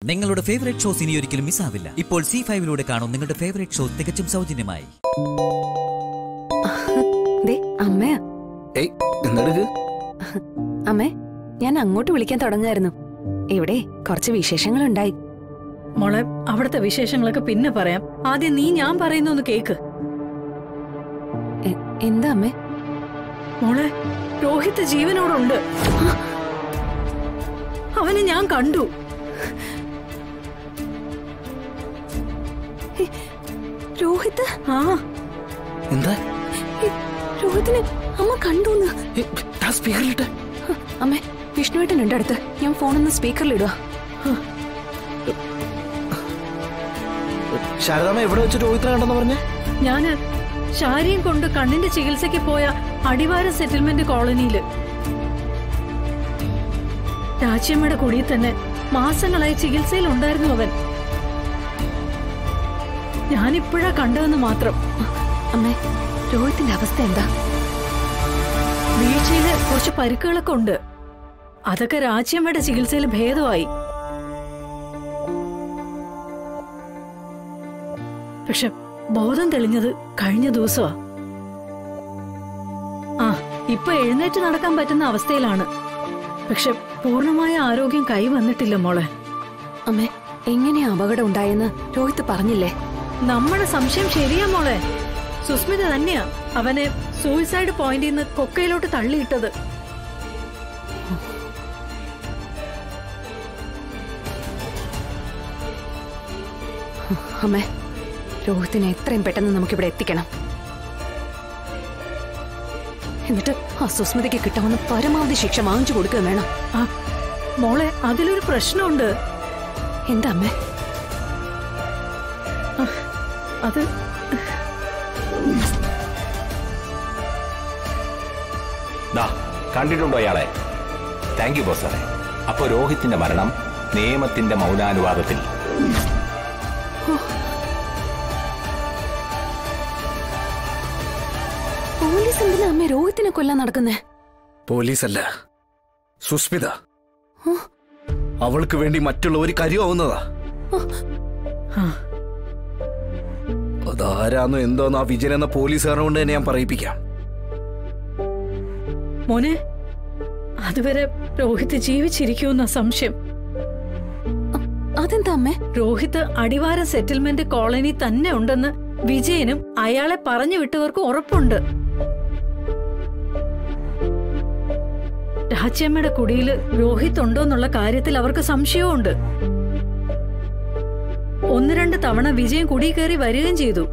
നിങ്ങളുടെ favourite shows ഇനി ഒരിക്കലും മിസ്സാവില്ല. ഇപ്പോൾ C5 കാണും നിങ്ങളുടെ ഫേവറേറ്റ് ഷോ തികച്ചും സൗജന്യമായി. അമ്മേ, ഞാൻ അങ്ങോട്ട് വിളിക്കാൻ തുടങ്ങായിരുന്നു. ഇവിടെ കുറച്ച് വിശേഷങ്ങളുണ്ടായി. മോളെ, അവിടുത്തെ വിശേഷങ്ങളൊക്കെ പിന്നെ പറയാം. ആദ്യം നീ ഞാൻ പറയുന്നൊന്ന് കേക്ക്. എന്താ അമ്മേ? മോളെ, രോഹിത് ജീവനോടുണ്ട്. അവനെ ഞാൻ കണ്ടു. രോഹിത്? എന്താ രോഹിത്തിനെ അമ്മ കണ്ടു. അമ്മേ, വിഷ്ണുവേട്ടനുണ്ട് അടുത്ത്. ഞാൻ ഫോണൊന്ന് സ്പീക്കറിലിടുക. ശാരദാമ്മ എവിടെ വെച്ച് രോഹിത്തിനെ കണ്ടെന്ന് പറഞ്ഞേ? ഞാന് ശാരിയും കൊണ്ട് കണ്ണിന്റെ ചികിത്സയ്ക്ക് പോയ അടിവാര സെറ്റിൽമെന്റ് കോളനിയില്. രാജ്യമ്മയുടെ കുടിയിൽ തന്നെ മാസങ്ങളായി ചികിത്സയിൽ ഉണ്ടായിരുന്നു അവൻ. ഞാനിപ്പോഴാ കണ്ടതെന്ന് മാത്രം. അമ്മേ, രോഹിത്തിന്റെ അവസ്ഥ എന്താ? വീഴ്ചയില് കുറച്ച് പരിക്കുകളൊക്കെ ഉണ്ട്. അതൊക്കെ രാജ്യമ്മയുടെ ചികിത്സയിൽ ഭേദമായി. പക്ഷെ ബോധം തെളിഞ്ഞത് കഴിഞ്ഞ ദിവസമാ. ഇപ്പൊ എഴുന്നേറ്റ് നടക്കാൻ പറ്റുന്ന അവസ്ഥയിലാണ്. പക്ഷെ പൂർണ്ണമായ ആരോഗ്യം കൈവന്നിട്ടില്ല മോളെ. അമ്മേ, എങ്ങനെയാ അപകടം ഉണ്ടായെന്ന് രോഹിത് പറഞ്ഞില്ലേ? നമ്മുടെ സംശയം ശരിയാ മോളെ. സുസ്മിത തന്നെയാ അവനെ സൂയിസൈഡ് പോയിന്റിൽ നിന്ന് കൊക്കയിലോട്ട് തള്ളിയിട്ടത്. അമ്മേ, രോഹിത്തിനെ എത്രയും പെട്ടെന്ന് നമുക്കിവിടെ എത്തിക്കണം. എന്നിട്ട് ആ സുസ്മിതയ്ക്ക് കിട്ടാവുന്ന പരമാവധി ശിക്ഷ വാങ്ങിച്ചു കൊടുക്കുക വേണം. മോളെ, അതിലൊരു പ്രശ്നമുണ്ട്. എന്താ അമ്മേ? അത് കണ്ടിട്ടുണ്ടോ അയാളെ? Thank you boss. അപ്പൊ രോഹിത്തിന്റെ മരണം നിയമത്തിന്റെ മൗനാനുവാദത്തിൽ. പോലീസ് എന്തിനാ അമ്മ രോഹിത്തിനെ കൊല്ലാൻ നടക്കുന്നേ? പോലീസല്ല, സുസ്മിത. അവൾക്ക് വേണ്ടി മറ്റുള്ളവർ കരുവാവുന്നതാ. അതാരാന്നോ എന്തോന്നോ ആ വിജയൻ എന്ന പോലീസുകാരനെ കൊണ്ട് തന്നെ ഞാൻ പറയിപ്പിക്കാം. മോനെ, അതുവരെ രോഹിത് ജീവിച്ചിരിക്കുമെന്ന സംശയം. അതെന്താ അമ്മേ? രോഹിത് അടിവാര സെറ്റിൽമെന്റ് കോളനി തന്നെ ഉണ്ടെന്ന് വിജയനും അയാളെ പറഞ്ഞു വിട്ടവർക്കും ഉറപ്പുണ്ട്. രാജ്യമ്മയുടെ കുടിയിൽ രോഹിത് ഉണ്ടോന്നുള്ള കാര്യത്തിൽ അവർക്ക് സംശയവുമുണ്ട്. 1-2 തവണ വിജയൻ കുടി കയറി വരികയും ചെയ്തു.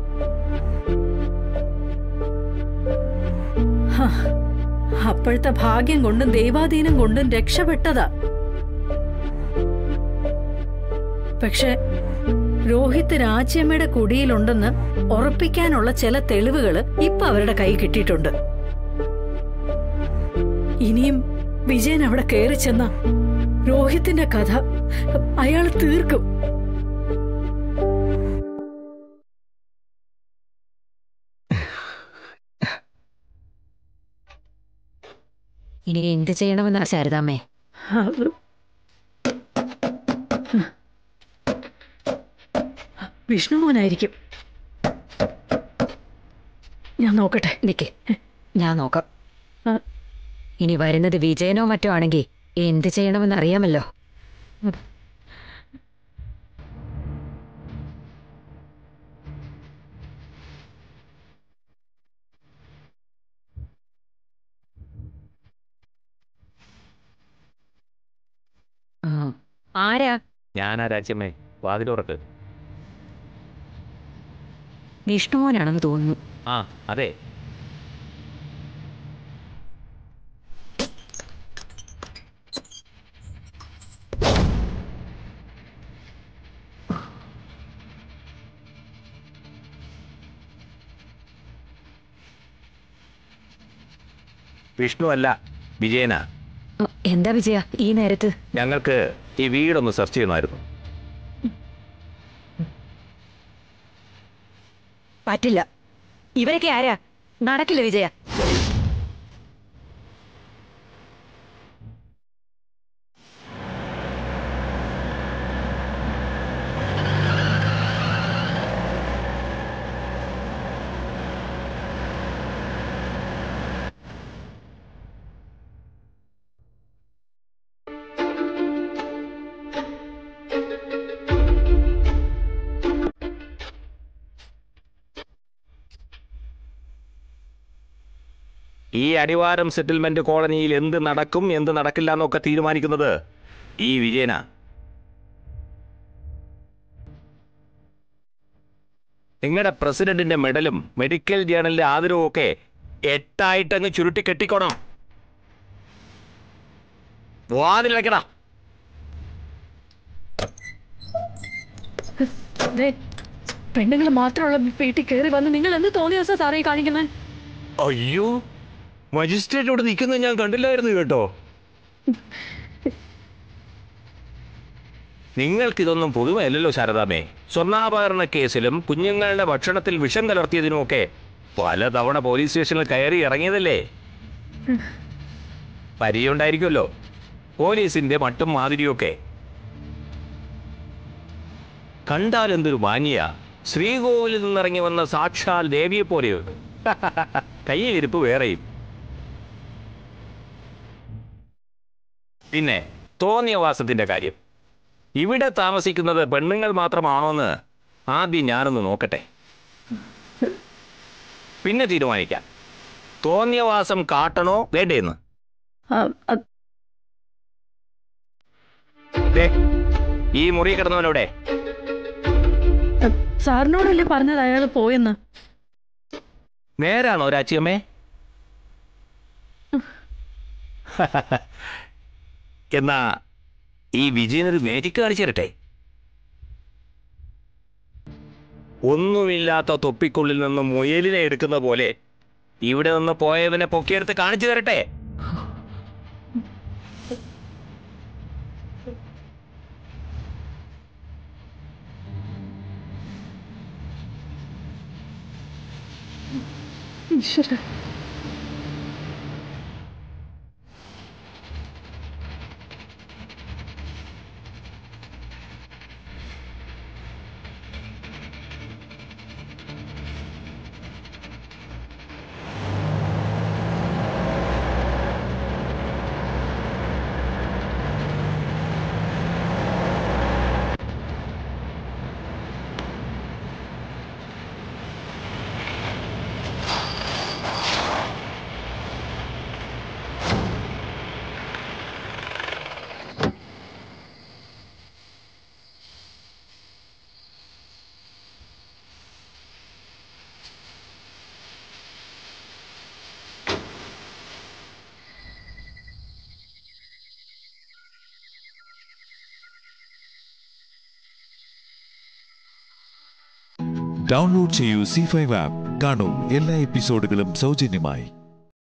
അപ്പോഴത്തെ ഭാഗ്യം കൊണ്ടും ദൈവാധീനം കൊണ്ടും രക്ഷപ്പെട്ടതാ. പക്ഷെ രോഹിത് രാജ്യമ്മയുടെ കുടിയിലുണ്ടെന്ന് ഉറപ്പിക്കാനുള്ള ചില തെളിവുകൾ ഇപ്പൊ അവരുടെ കൈ കിട്ടിയിട്ടുണ്ട്. ഇനിയും വിജയൻ അവിടെ കയറി ചെന്ന രോഹിത്തിന്റെ കഥ അയാൾ തീർക്കും. ഇനി എന്ത് ചെയ്യണമെന്നാ ശാരദാമ്മേ? വിഷ്ണുമോനായിരിക്കും. ഞാൻ നോക്കട്ടെ. നിക്ക്, ഞാൻ നോക്കാം. ഇനി വരുന്നത് വിജയനോ മറ്റോ ആണെങ്കിൽ എന്ത് ചെയ്യണമെന്ന് അറിയാമല്ലോ. ആരാ? ഞാനാ രാജ്യമ്മേ, വാതിലുറക്ക്. വിഷ്ണുമോനാണെന്ന് തോന്നുന്നു. അതെ. വിഷ്ണു അല്ല, വിജയനാ. എന്താ വിജയ ഈ നേരത്ത്? ഞങ്ങൾക്ക് ഈ വീടൊന്ന് സെർച്ച് ചെയ്യണമായിരുന്നു. പറ്റില്ല. ഇവരൊക്കെ ആരാ? നടക്കില്ല വിജയ. ഈ അടിവാരം സെറ്റിൽമെന്റ് കോളനിയിൽ എന്ത് നടക്കും എന്ത് നടക്കില്ല എന്നൊക്കെ തീരുമാനിക്കുന്നത് ഈ വിജയനാ. നിങ്ങളുടെ പ്രസിഡന്റിന്റെ മെഡലും മെഡിക്കൽ ജേണലിന്റെ ആദരവും ഒക്കെ 8 ചുരുട്ടി കെട്ടിക്കോണം. വാതിലടക്കടാ. പെണ്ണുങ്ങൾ മാത്രമുള്ള വീട്ടിൽ കയറി വന്ന് നിങ്ങൾ എന്ത് തോന്നിയ ദിവസം സാറേ കാണിക്കുന്നത്? അയ്യോ, മജിസ്ട്രേറ്റ് ഇവിടെ നിൽക്കുന്നത് ഞാൻ കണ്ടില്ലായിരുന്നു കേട്ടോ. നിങ്ങൾക്കിതൊന്നും പുതുമയല്ലല്ലോ ശാരദാമേ. സ്വർണ്ണാഭരണ കേസിലും കുഞ്ഞുങ്ങളുടെ ഭക്ഷണത്തിൽ വിഷം കലർത്തിയതിനുമൊക്കെ പലതവണ പോലീസ് സ്റ്റേഷനിൽ കയറി ഇറങ്ങിയതല്ലേ. പരിചയമുണ്ടായിരിക്കുമല്ലോ പോലീസിന്റെ മട്ടും മാതിരിയൊക്കെ. കണ്ടാൽ എന്തൊരു മാന്യ, ശ്രീകോവിലിൽ നിന്നിറങ്ങി വന്ന സാക്ഷാൽ ദേവിയെ പോലെയുണ്ട്. കയ്യിലിരിപ്പ് വേറെയും. പിന്നെ തോന്നിയവാസത്തിന്റെ കാര്യം. ഇവിടെ താമസിക്കുന്നത് പെണ്ണുങ്ങൾ മാത്രമാണോന്ന് ആദ്യം ഞാനൊന്ന് നോക്കട്ടെ, പിന്നെ തീരുമാനിക്കാം തോന്നിയവാസം കാട്ടണോ വേണ്ടേന്ന്. ഈ മുറി കിടന്നവനോടെ സാറിനോടല്ലേ പറഞ്ഞത് അയാൾ പോയെന്ന്? നേരാണോ രാച്ചിയമ്മേ? എന്നാ ഈ വിജയനൊരു മേജിക്ക് കാണിച്ചു തരട്ടെ. ഒന്നുമില്ലാത്ത തൊപ്പിക്കുള്ളിൽ നിന്ന് മുയലിനെ എടുക്കുന്ന പോലെ ഇവിടെ നിന്ന് പോയവനെ പൊക്കിയെടുത്ത് കാണിച്ചു തരട്ടെ. ഡൗൺലോഡ് ചെയ്യൂ C5 ആപ്പ്. കാണൂ എല്ലാ എപ്പിസോഡുകളും സൗജന്യമായി.